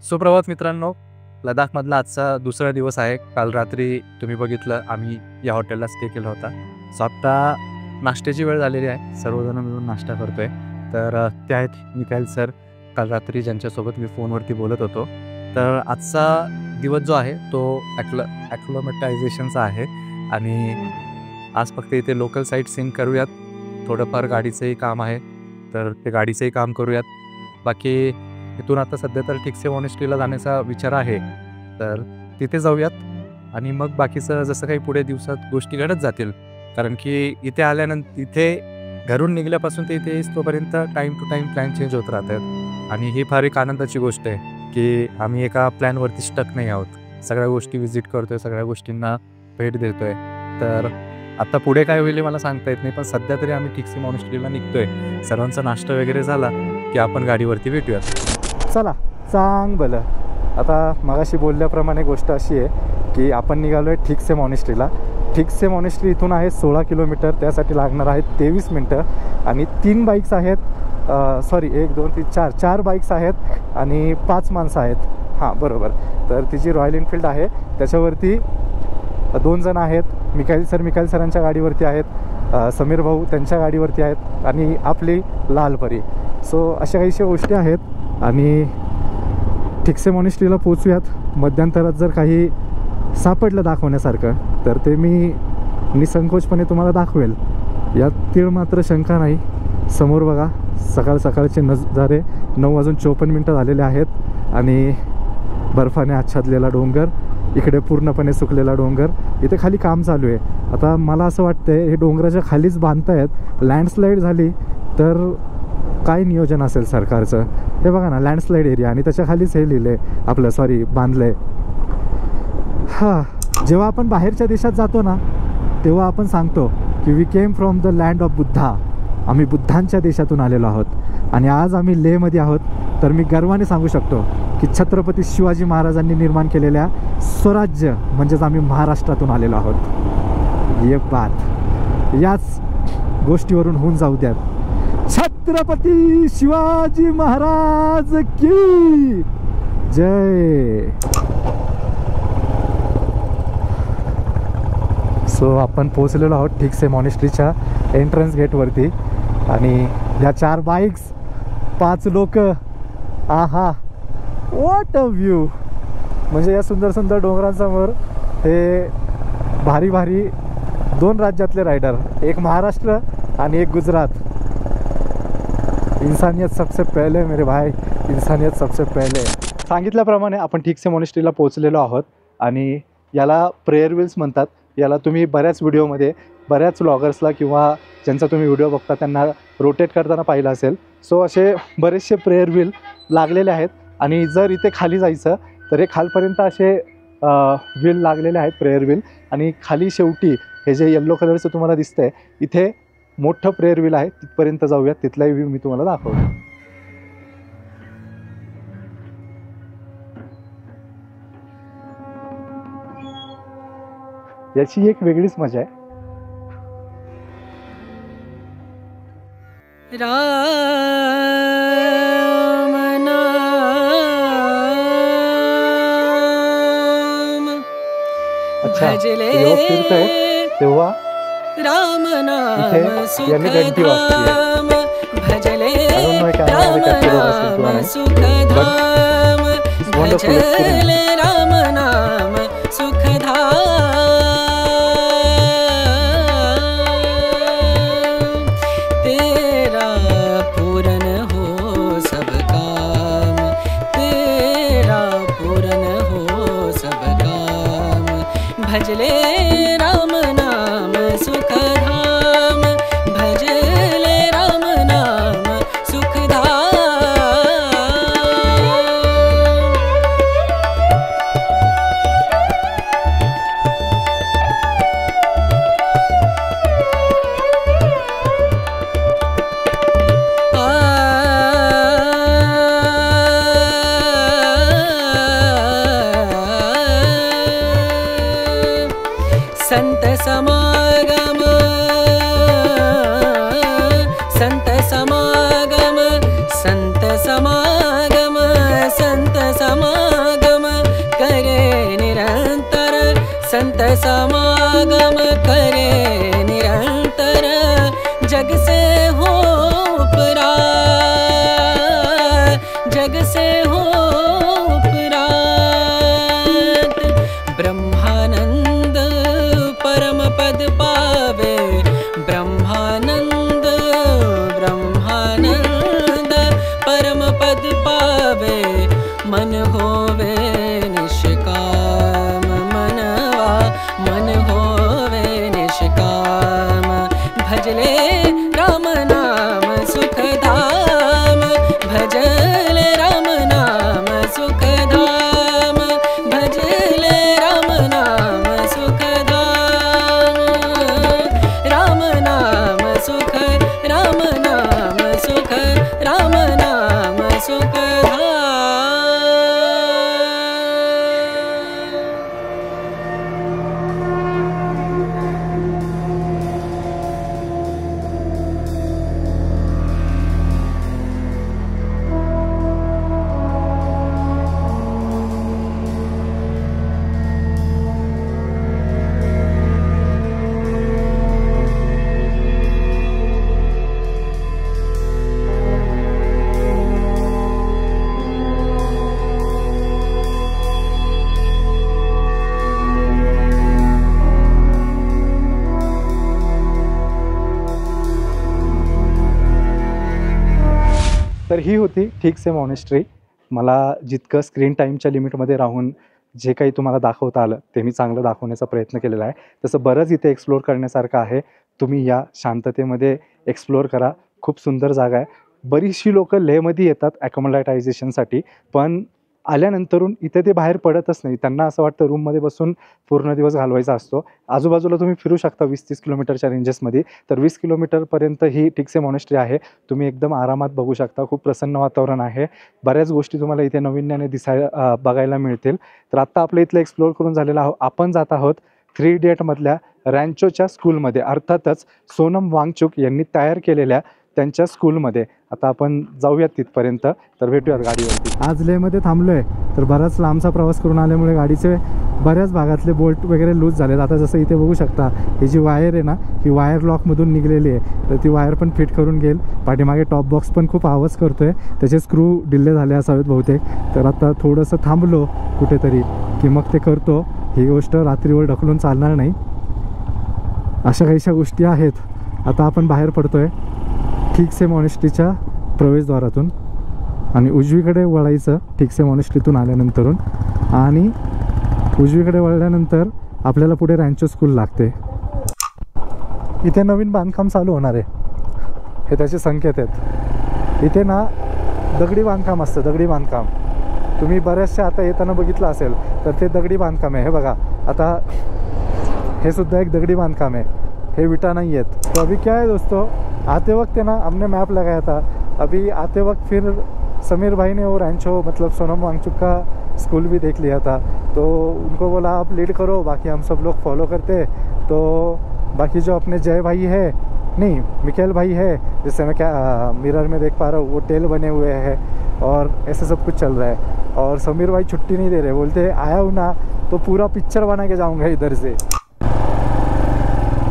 सुप्रभात मित्रांनो, लडाखमधला आजचा दुसरा दिवस आहे. काल रात्री तुम्ही बघितलं आम्ही या हॉटेलला स्टे केला होता. सो आत्ता नाश्त्याची वेळ झालेली आहे. सर्वजण मिळून नाश्ता करतोय. तर ते आहेत मिकाईल सर, काल रात्री ज्यांच्यासोबत मी फोनवरती बोलत होतो. तर आजचा दिवस जो आहे तो ॲक्लोमॅटायझेशनचा आहे आणि आज फक्त इथे लोकल साईट सीन करूयात. थोडंफार गाडीचंही काम आहे, तर ते गाडीचंही काम करूयात. बाकी इथून आता सध्या तर ठिकसे मॉनेस्ट्रीला जाण्याचा विचार आहे, तर तिथे जाऊयात आणि मग बाकीचं जसं काही पुढे दिवसात गोष्टी घडत जातील. कारण की इथे आल्यानंतर इथे घरून निघाल्यापासून ते इथे तोपर्यंत time to time plan change होत राहतात आणि ही फार एक आनंदाची गोष्ट आहे की आम्ही एका प्लॅनवरती स्टक नाही आहोत. सगळ्या गोष्टी व्हिजिट करतोय, सगळ्या गोष्टींना भेट देतोय. तर आता पुढे काय होईल मला सांगता येत नाही, पण सध्या तरी आम्ही ठिकसे मॉनेस्ट्रीला निघतोय. सर्वांचा नाश्ता वगैरे झाला की आपण गाडीवरती भेटूयात. चला चांग भलं. आता मगाशी बोलल्याप्रमाणे गोष्ट अशी आहे की आपण निघालो आहे ठिकसे मॉनेस्ट्रीला. ठिकसे मॉनेस्ट्री इथून आहे 16 किलोमीटर. त्यासाठी लागणार आहेत 23 मिनटं आणि 3 बाईक्स आहेत. सॉरी 1 2 3 4 बाईक्स आहेत आणि 5 माणसं आहेत. हां बरोबर. तर तिची रॉयल एनफिल्ड आहे, त्याच्यावरती 2 जण आहेत. मिकाईल सरांच्या गाडीवरती आहेत, समीर भाऊ त्यांच्या गाडीवरती आहेत आणि आपली लालपरी. सो अशा काहीशा गोष्टी आहेत आणि ठिकसे मॉनेस्ट्रीला पोचूयात. मध्यंतरात जर काही सापडलं दाखवण्यासारखं तर ते मी निसंकोचपणे तुम्हाला दाखवेल, यात तीळ मात्र शंका नाही. समोर बघा सकाळचे नजारे. 9:54 झालेले आहेत आणि बर्फाने आच्छादलेला डोंगर, इकडे पूर्णपणे सुकलेला डोंगर. इथे खाली काम चालू आहे. आता मला असं वाटतंय हे डोंगराच्या खालीच बांधतायत. लँडस्लाईड झाली तर काय नियोजन असेल सरकारचं. हे बघा ना, लँडस्लाईड एरिया आणि त्याच्या खालीच हे लिहिलं आहे आपलं, सॉरी बांधलं आहे. हां, जेव्हा आपण बाहेरच्या देशात जातो ना तेव्हा आपण सांगतो की we came from the land of Buddha. आम्ही बुद्धांच्या देशातून आलेलो आहोत आणि आज आम्ही लेहमध्ये आहोत. तर मी गर्वाने सांगू शकतो की छत्रपती शिवाजी महाराजांनी निर्माण केलेल्या स्वराज्य म्हणजेच आम्ही महाराष्ट्रातून आलेलो आहोत. ये बात याच गोष्टीवरून होऊन जाऊ द्यात. छत्रपती शिवाजी महाराज की जय. सो आपण पोहोचलेलो आहोत ठिकसे मॉनेस्ट्रीच्या एंट्रन्स गेटवरती आणि ह्या 4 बाईक्स, 5 लोक. आहा, व्हॉट अ व्ह्यू. म्हणजे या सुंदर सुंदर डोंगरांसमोर हे भारी 2 राज्यातले रायडर, एक महाराष्ट्र आणि एक गुजरात. इंसानियत सबसे पहले मेरे भाई, इंसानियत सबसे पहले. सांगितल्याप्रमाणे आपण ठिकसे मॉनेस्ट्रीला पोहोचलेलो आहोत आणि याला प्रेयर व्हील्स म्हणतात. याला तुम्ही बऱ्याच व्हिडिओमध्ये बऱ्याच व्लॉगर्सला किंवा ज्यांचा तुम्ही व्हिडिओ बघता त्यांना रोटेट करताना पाहिलं असेल. सो असे बरेचसे प्रेयर व्हील लागलेले आहेत आणि जर इथे खाली जायचं तर हे खालपर्यंत असे व्हील लागलेले आहेत, प्रेयर व्हील. आणि खाली शेवटी हे जे येल्लो कलरचं तुम्हाला दिसतंय इथे मोठं प्रेयर व्हील आहे. तिथपर्यंत जाऊयात, तिथलाही व्ह्यू मी तुम्हाला दाखवतो. याची एक वेगळीच मजा आहे. राम नाम भजले तेव्हा राम नाम सुखधाम, भजले राम नाम सुखधाम, भजले राम नाम सुखधाम. तेरा पूरन हो सब काम, तेरा पूरन हो सब काम. भजले राम नाम सुखधाम, भजले राम नाम सुखधाम. समागम करे निरंतर, जग से हो उपरात, जग से हो उपरात। ब्रह्मानंद परम पद पावे, ब्रह्मानंद ब्रह्मानंद परम पद पावे। मन होवे निष्काम मनवा, मन होवे निष्काम। भजले राम नाम सुख धाम, भजले राम नाम सुख धाम, भजले राम नाम सुख धाम। राम नाम सुख, राम नाम सुख, राम नाम सुख धाम। तर ही होती ठीक से मॉनेस्ट्री. मला जितकं स्क्रीन टाईमच्या लिमिटमध्ये राहून जे काही तुम्हाला दाखवता आलं ते मी चांगलं दाखवण्याचा प्रयत्न केलेला आहे. तसं बरंच इथे एक्सप्लोअर करण्यासारखं आहे. तुम्ही या शांततेमध्ये एक्सप्लोअर करा. खूप सुंदर जागा आहे. बरीचशी लोकं लेहमध्ये येतात ॲकोमोडाटायझेशनसाठी, पण आल्यानंतरून इथे ते बाहेर पडतच नाही. त्यांना असं वाटतं रूममध्ये बसून पूर्ण दिवस घालवायचा असतो. आजूबाजूला तुम्ही फिरू शकता 20-30 किलोमीटरच्या रेंजेसमध्ये. तर 20 किलोमीटरपर्यंत ही ठीक से मॉनेस्ट्री आहे. तुम्ही एकदम आरामात बघू शकता. खूप प्रसन्न वातावरण आहे. बऱ्याच गोष्टी तुम्हाला इथे नवीन्याने बघायला मिळतील. तर आत्ता आपलं इथलं एक्सप्लोअर करून झालेलं आहोत. आपण जात आहोत 3 इडियटमधल्या रॅन्चोच्या स्कूलमध्ये, अर्थातच सोनम वांगचुक यांनी तयार केलेल्या त्यांच्या स्कूलमध्ये. आता आपण जाऊयात तिथपर्यंत. तर भेटूयात गाडीवरती. आज लेहमध्ये थांबलो आहे. तर बराच लांबचा प्रवास करून आल्यामुळे गाडीचे बऱ्याच भागातले बोल्ट वगैरे लूज झालेत. आता जसं इथे बघू शकता ही जी वायर आहे ना, ही वायर लॉकमधून निघलेली आहे. तर ती वायर पण फिट करून घेईल. पाठीमागे टॉप बॉक्स पण खूप आवाज करतो आहे. त्याचे स्क्रू ढिल्ले झाले असावेत बहुतेक. तर आता थोडंसं थांबलो कुठेतरी की मग ते करतो. ही गोष्ट रात्रीवर ढकलून चालणार नाही. अशा काहीशा गोष्टी आहेत. आता आपण बाहेर पडतो आहे ठीक से मॉनेस्ट्रीच्या प्रवेशद्वारातून आणि उजवीकडे वळायचं ठीक से मॉनेस्ट्रीतून आल्यानंतरून. आणि उजवीकडे वळल्यानंतर आपल्याला पुढे रॅन्चो स्कूल लागते. इथे नवीन बांधकाम चालू होणार आहे, हे त्याचे संकेत आहेत. इथे ना दगडी बांधकाम असतं, दगडी बांधकाम. तुम्ही बऱ्याचशा आता येताना बघितलं असेल तर ते दगडी बांधकाम आहे. हे बघा, आता हे सुद्धा एक दगडी बांधकाम है, हे विटा नहीं है। तो अभी क्या है दोस्तों, आते वक्त है ना हमने मैप लगाया था, अभी आते वक्त फिर समीर भाई ने वो रैंचो मतलब सोनम वांगचुक का स्कूल भी देख लिया था, तो उनको बोला आप लीड करो, बाकी हम सब लोग फॉलो करते। तो बाकी जो अपने जय भाई है, नहीं मिकेल भाई है, जिससे मैं क्या मिरर में देख पा रहा हूँ, वो टेल बने हुए हैं और ऐसे सब कुछ चल रहा है। और समीर भाई छुट्टी नहीं दे रहे, बोलते आया हूँ ना तो पूरा पिक्चर बना के जाऊँगा इधर से।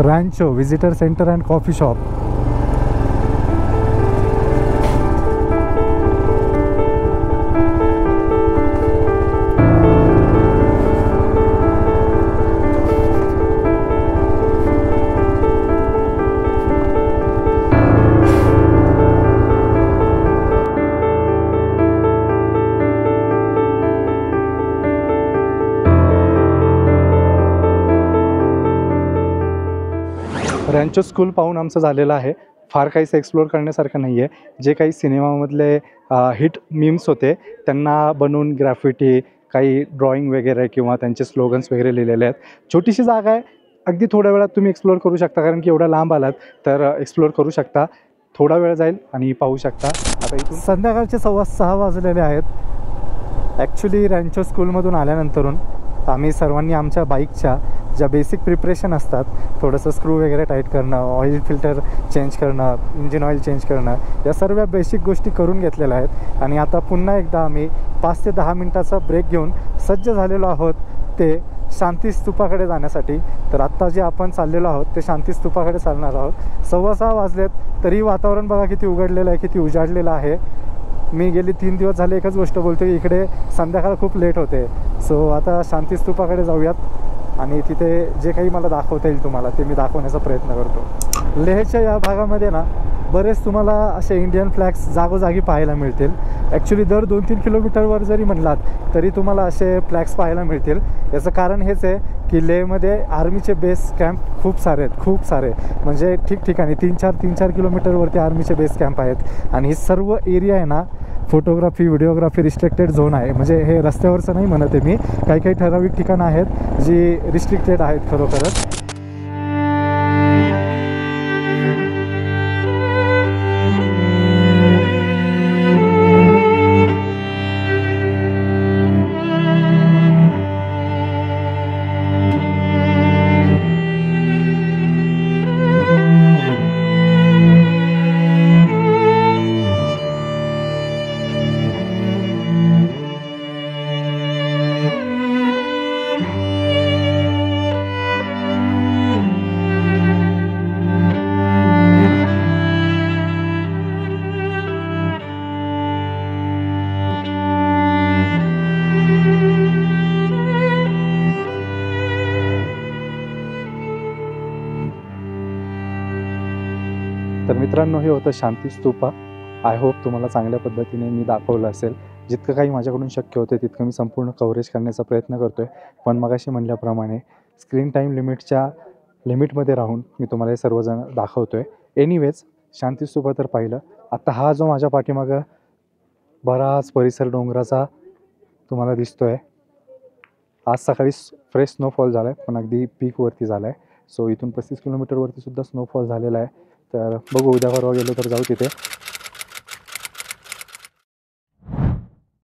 Rancho visitor centre and coffee shop. Rancho school पाहून आमचं झालेलं आहे। फार काहीच एक्सप्लोर करण्यासारखं नाही आहे। जे काही सिनेमामधले हिट मीम्स होते त्यांना बनवून ग्राफिटी, काही ड्रॉइंग वगैरे किंवा त्यांचे स्लोगन्स वगैरे लिहिलेले आहेत। छोटीशी जागा आहे, अगदी थोड्या वेळात तुम्ही एक्सप्लोर करू शकता, कारण की एवढा लांब आलात तर एक्सप्लोर करू शकता। थोडा वेळ जाईल आणि पाहू शकता। आता इथून संध्याकाळचे 6:15 वाजलेले आहेत। ॲक्च्युली रॅन्चो स्कूलमधून आल्यानंतरून आम्ही सर्वांनी आमच्या बाईकच्या ज्या बेसिक प्रिपरेशन असतात, थोडंसं स्क्रू वगैरे टाईट करणं, ऑइल फिल्टर चेंज करणं, इंजिन ऑइल चेंज करणं, या सर्व बेसिक गोष्टी करून घेतलेल्या आहेत। आणि आता पुन्हा एकदा आम्ही 5 ते 10 मिनटाचा ब्रेक घेऊन सज्ज झालेलो आहोत ते शांती स्तूपाकडे जाण्यासाठी. तर आत्ता जे आपण चाललेलो आहोत ते शांती स्तूपाकडे चालणार आहोत. 6:15 वाजलेत तरी वातावरण बघा किती उघडलेलं आहे, किती उजाडलेलं आहे. मी गेली 3 दिवस झाले एकच गोष्ट बोलतो की इकडे संध्याकाळ खूप लेट होते. सो आता शांती स्तूपाकडे जाऊयात आणि तिथे जे काही मला दाखवता येईल तुम्हाला ते मी दाखवण्याचा प्रयत्न करतो. लेहच्या या भागामध्ये ना बरेच तुम्हाला असे इंडियन फ्लॅग्स जागोजागी पाहायला मिळतील. ॲक्च्युली दर 2-3 किलोमीटरवर जरी म्हणलात तरी तुम्हाला असे फ्लॅग्स पाहायला मिळतील. याचं कारण हेच आहे की लेहमध्ये आर्मीचे बेस कॅम्प खूप सारे आहेत, खूप सारे म्हणजे ठिकठिकाणी 3-4 किलोमीटरवरती आर्मीचे बेस कॅम्प आहेत. आणि ही सर्व एरिया आहे ना फोटोग्राफी व्हिडिओग्राफी रिस्ट्रिक्टेड झोन आहे. म्हणजे हे रस्त्यावरचं नाही म्हणत आहे मी, काही काही ठराविक ठिकाणं आहेत जी रिस्ट्रिक्टेड आहेत खरोखरच. तर मित्रांनो हे होतं शांती स्तूपा. आय होप तुम्हाला चांगल्या पद्धतीने मी दाखवलं असेल. जितकं काही माझ्याकडून शक्य होते तितकं मी संपूर्ण कव्हरेज करण्याचा प्रयत्न करतो आहे. पण मगाशी म्हटल्याप्रमाणे स्क्रीन टाईम लिमिटमध्ये राहून मी तुम्हाला हे सर्वजण दाखवतो आहे. एनिवेज शांती स्तूपा तर पाहिलं. आता हा जो माझ्या पाठीमागं बराच परिसर डोंगराचा तुम्हाला दिसतो आहे. आज सकाळी फ्रेश स्नोफॉल झाला आहे पण अगदी पीकवरती झाला आहे. सो इथून 35 किलोमीटरवरती सुद्धा स्नोफॉल झालेला आहे. तर बघू उद्या परवा गेलो तर जाऊ तिथे.